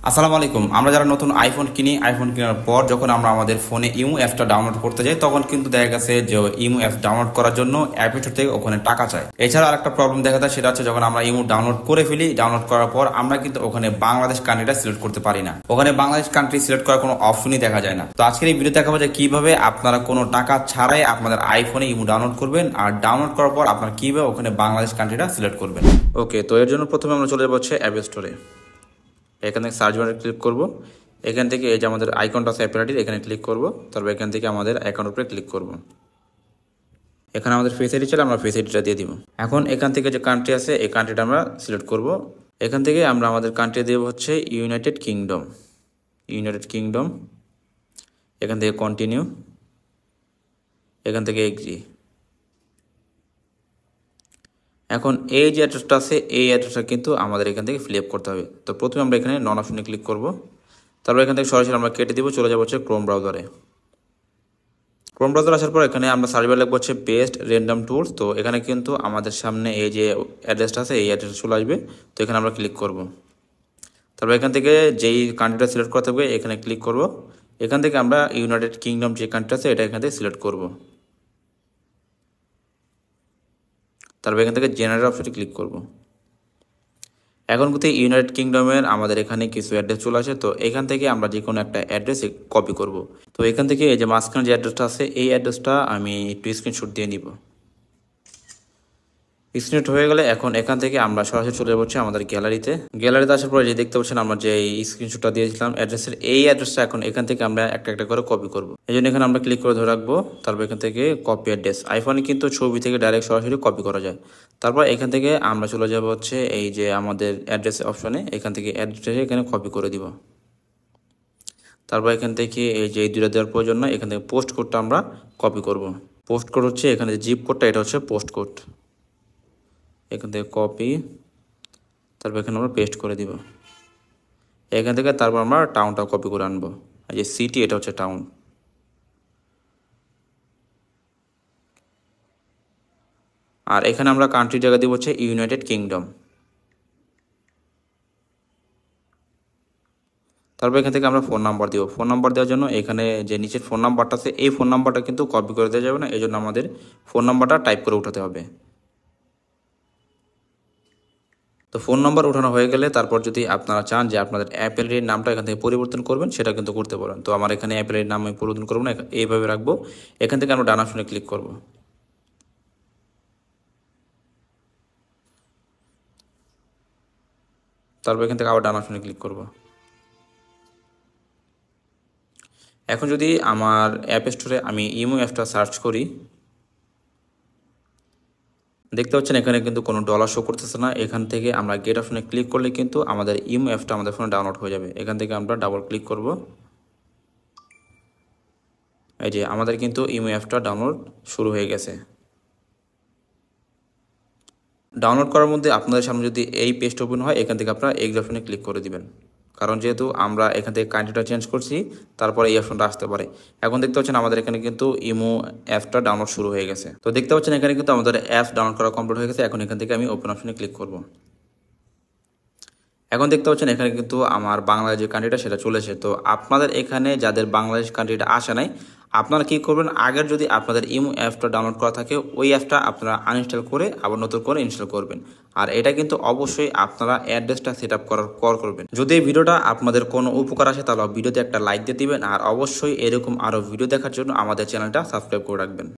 আসসালামু আলাইকুম। আমরা যারা নতুন আইফোন কিনি, আইফোন কেনার পর যখন আমরা আমাদের ফোনে ইমো অ্যাপটা ডাউনলোড করতে যাই, তখন কিন্তু দেখা গেছে যে ইমো অ্যাপ ডাউনলোড করার জন্য অ্যাপ স্টোর থেকে ওখানে টাকা চায়। এছাড়া আরেকটা প্রবলেম দেখা যায়, সেটা হচ্ছে যখন আমরা ইমো ডাউনলোড করে ফেলি, ডাউনলোড করার পর আমরা কিন্তু ওখানে বাংলাদেশ কান্ট্রিটা সিলেক্ট করতে পারি না। ওখানে বাংলাদেশ কান্ট্রি সিলেক্ট করার কোনো অপশনই দেখা যায় না। তো আজকের এই ভিডিও দেখাবো যে কিভাবে আপনারা কোনো টাকা ছাড়াই আপনাদের আইফোনে ইমো ডাউনলোড করবেন, আর ডাউনলোড করার পর আপনারা কিভাবে ওখানে বাংলাদেশ কান্ট্রিটা সিলেক্ট করবেন। ওকে, তো এর জন্য প্রথমে আমরা চলে যাবো হচ্ছে অ্যাপ স্টোরে। এখান থেকে সার্চ বারে ক্লিক করব। এখান থেকে এই যে আমাদের আইকনটা আছে অ্যাপল আইডির, এখানে ক্লিক করব। তারপর এখান থেকে আমাদের অ্যাকাউন্ট উপরে ক্লিক করব। এখানে আমাদের ফেস আইডি ছিল, আমরা ফেস আইডিটা দিয়ে দিব। এখন এখান থেকে যে কান্ট্রি আছে এই কান্ট্রিটা আমরা সিলেক্ট করব। এখান থেকে আমরা আমাদের কান্ট্রি দেব হচ্ছে ইউনাইটেড কিংডম। এখান থেকে কন্টিনিউ, এখান থেকে এগ্রি। এখন এই যে অ্যাড্রেসটা আছে এই অ্যাড্রেসটা কিন্তু আমাদের এখান থেকে ফিল আপ করতে হবে। তো প্রথমে আমরা এখানে নন অপশনে ক্লিক করব। তারপর এখান থেকে সরাসরি আমরা কেটে দিব, চলে যাবো হচ্ছে ক্রোম ব্রাউজারে। ক্রোম ব্রাউজার আসার পর এখানে আমরা সার্চ বারে লিখবো হচ্ছে বেস্ট র্যান্ডম টুলস। তো এখানে কিন্তু আমাদের সামনে এই যে অ্যাড্রেসটা আছে এই অ্যাড্রেসটা চলে আসবে। তো এখানে আমরা ক্লিক করব। তারপর এখান থেকে যেই কান্ট্রিটা সিলেক্ট করতে হবে এখানে ক্লিক করব। এখান থেকে আমরা ইউনাইটেড কিংডম যে কান্ট্রি আছে এটা এখান থেকে সিলেক্ট করব। তারপর এখান থেকে জেনারেল অপশনে ক্লিক করব। এখন কিন্তু ইউনাইটেড কিংডমের আমাদের এখানে কিছু অ্যাড্রেস চলে আসে। তো এখান থেকে আমরা যে কোনো একটা অ্যাড্রেস কপি করব। তো এখান থেকে এই যে মাঝখানে যে অ্যাড্রেসটা আছে এই অ্যাড্রেসটা আমি একটু স্ক্রিনশট দিয়ে নিব। স্ক্রিনশট হয়ে গেলে এখন এখান থেকে আমরা সরাসরি চলে যাচ্ছি আমাদের গ্যালারিতে। গ্যালারিতে আসার পরে যে দেখতে পাচ্ছেন আমরা যে স্ক্রিনশটটা দিয়েছিলাম অ্যাড্রেসের, এই অ্যাড্রেসটা এখন এখান থেকে আমরা একটা একটা করে কপি করব। এই জন্য এখানে আমরা ক্লিক করে ধরে রাখবো। তারপর এখান থেকে কপি অ্যাড্রেস, আইফোনে কিন্তু ছবি থেকে ডাইরেক্ট সরাসরি কপি করা যায়। তারপর এখান থেকে আমরা চলে যাব হচ্ছে এই যে আমাদের অ্যাড্রেস অপশনে, এখান থেকে অ্যাড্রেস এখানে কপি করে দিব। তারপর এখান থেকে এই যে দুইটা দেওয়ার প্রয়োজন নয়, এখান থেকে পোস্ট কোডটা আমরা কপি করব। পোস্ট কোড হচ্ছে এখানে যে জিপ কোডটা, এটা হচ্ছে পোস্ট কোড। এখান থেকে কপি, তারপর এখানে আমরা পেস্ট করে দিব। এখান থেকে তারপর আমরা টাউনটা কপি করে আনবো। এই যে সিটি, এটা হচ্ছে টাউন। আর এখানে আমরা কান্ট্রি জায়গা দিব হচ্ছে ইউনাইটেড কিংডম। তারপর এখান থেকে আমরা ফোন নাম্বার দিব। ফোন নাম্বার দেওয়ার জন্য এখানে যে নিচের ফোন নাম্বারটা আছে এই ফোন নাম্বারটা কিন্তু কপি করে দেওয়া যাবে না, এই জন্য আমাদের ফোন নাম্বারটা টাইপ করে উঠাতে হবে। তো ফোন নাম্বার ওঠানো হয়ে গেলে তারপর যদি আপনারা চান যে আপনাদের অ্যাপেল আইডির নামটা এখান থেকে পরিবর্তন করবেন, সেটা কিন্তু করতে পারেন। তো আমার এখানে অ্যাপেল আইডির নাম আমি পরিবর্তন করবো না, এইভাবে রাখবো। এখান থেকে আমরা ডান অপশনে ক্লিক করব। তারপর এখান থেকে আবার ডান অপশনে ক্লিক করব। এখন যদি আমার অ্যাপ স্টোরে আমি ইমো অ্যাপটা সার্চ করি, দেখতে পাচ্ছেন এখানে কিন্তু কোনো ডলার শো করতেছে না। এখান থেকে আমরা গেট অপশনে ক্লিক করলে কিন্তু আমাদের ইমো অ্যাপটা আমাদের ফোনে ডাউনলোড হয়ে যাবে। এখান থেকে আমরা ডাবল ক্লিক করব। এই যে আমাদের কিন্তু ইমো অ্যাপটা ডাউনলোড শুরু হয়ে গেছে। ডাউনলোড করার মধ্যে আপনাদের সামনে যদি এই পেজটা ওপেন হয়, এখান থেকে আপনারা এই অপশনে ক্লিক করে দিবেন, কারণ যেহেতু আমরা এখান থেকে কান্ট্রিটা চেঞ্জ করছি তারপরে এই অপশনটা আসতে পারে। এখন দেখতে পাচ্ছেন আমাদের এখানে কিন্তু ইমো অ্যাপটা ডাউনলোড শুরু হয়ে গেছে। তো দেখতে পাচ্ছেন এখানে কিন্তু আমাদের অ্যাপস ডাউনলোড করা কমপ্লিট হয়ে গেছে। এখন এখান থেকে আমি ওপেন অপশনে ক্লিক করব। এখন দেখতে পাচ্ছেন এখানে কিন্তু আমার বাংলাদেশ যে কান্ট্রিটা সেটা চলেছে। তো আপনাদের এখানে যাদের বাংলাদেশ কান্ট্রিটা আসে নাই, আপনারা কী করবেন, আগের যদি আপনাদের ইমো অ্যাপটা ডাউনলোড করা থাকে ওই অ্যাপটা আপনারা আনইনস্টল করে আবার নতুন করে ইনস্টল করবেন। আর এটা কিন্তু অবশ্যই আপনারা অ্যাড্রেসটা সেট আপ করার পর করবেন। যদি এই ভিডিওটা আপনাদের কোনো উপকার আসে তাহলে ভিডিওতে একটা লাইক দিয়ে দিবেন, আর অবশ্যই এরকম আরও ভিডিও দেখার জন্য আমাদের চ্যানেলটা সাবস্ক্রাইব করে রাখবেন।